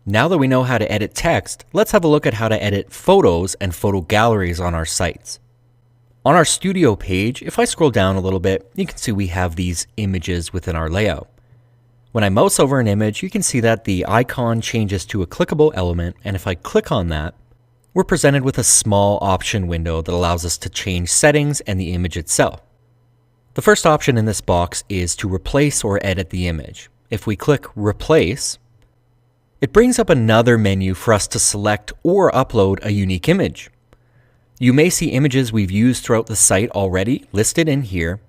Now that we know how to edit text, let's have a look at how to edit photos and photo galleries on our sites. On our studio page, if I scroll down a little bit, you can see we have these images within our layout. When I mouse over an image, you can see that the icon changes to a clickable element, and if I click on that, we're presented with a small option window that allows us to change settings and the image itself. The first option in this box is to replace or edit the image. If we click Replace, it brings up another menu for us to select or upload a unique image. You may see images we've used throughout the site already listed in here.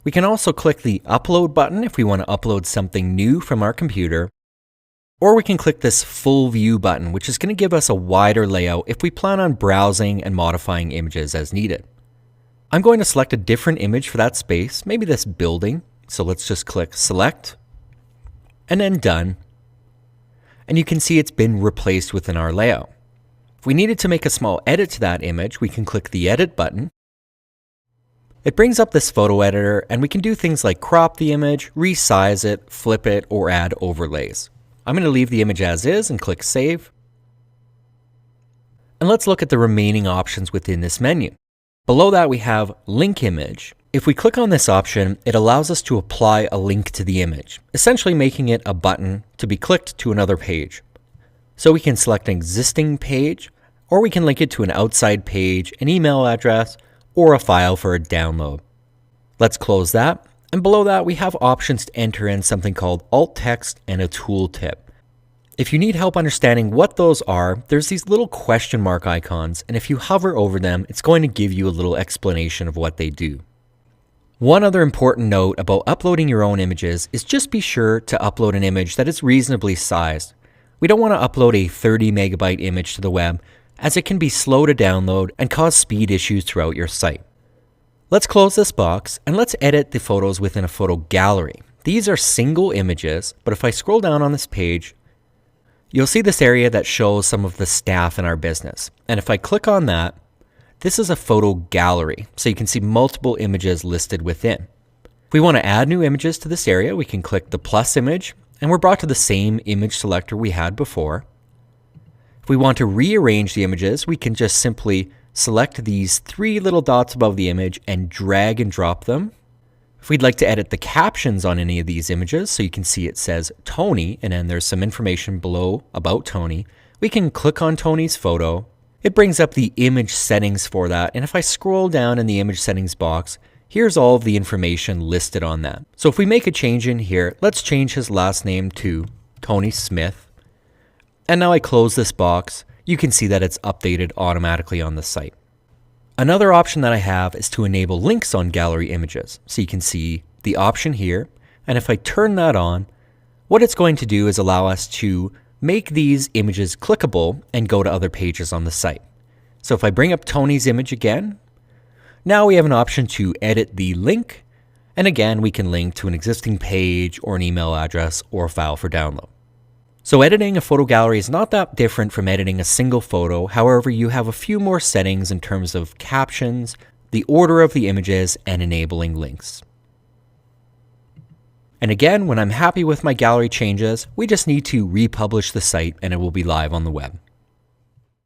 We can also click the Upload button if we want to upload something new from our computer, or we can click this Full View button, which is going to give us a wider layout if we plan on browsing and modifying images as needed. I'm going to select a different image for that space, maybe this building. So let's just click Select and then Done. And you can see it's been replaced within our layout. If we needed to make a small edit to that image, we can click the Edit button. It brings up this photo editor, and we can do things like crop the image, resize it, flip it, or add overlays. I'm going to leave the image as is and click Save. And let's look at the remaining options within this menu. Below that we have Link Image. If we click on this option, it allows us to apply a link to the image, essentially making it a button to be clicked to another page. So we can select an existing page, or we can link it to an outside page, an email address, or a file for a download. Let's close that. And below that, we have options to enter in something called alt text and a tooltip. If you need help understanding what those are, there's these little question mark icons, and if you hover over them, it's going to give you a little explanation of what they do. One other important note about uploading your own images is just be sure to upload an image that is reasonably sized. We don't want to upload a 30 megabyte image to the web, as it can be slow to download and cause speed issues throughout your site. Let's close this box and let's edit the photos within a photo gallery. These are single images, but if I scroll down on this page, you'll see this area that shows some of the staff in our business. And if I click on that, this is a photo gallery, so you can see multiple images listed within. If we want to add new images to this area, we can click the plus image, and we're brought to the same image selector we had before. If we want to rearrange the images, we can just simply select these three little dots above the image and drag and drop them. If we'd like to edit the captions on any of these images, so you can see it says Tony, and then there's some information below about Tony, we can click on Tony's photo. It brings up the image settings for that, and if I scroll down in the image settings box, here's all of the information listed on that. So if we make a change in here, let's change his last name to Tony Smith. And now I close this box. You can see that it's updated automatically on the site. Another option that I have is to enable links on gallery images. So you can see the option here, and if I turn that on, what it's going to do is allow us to make these images clickable and go to other pages on the site. So if I bring up Tony's image again, now we have an option to edit the link, and again we can link to an existing page or an email address or a file for download. So editing a photo gallery is not that different from editing a single photo. However, you have a few more settings in terms of captions, the order of the images, and enabling links. And again, when I'm happy with my gallery changes, we just need to republish the site and it will be live on the web.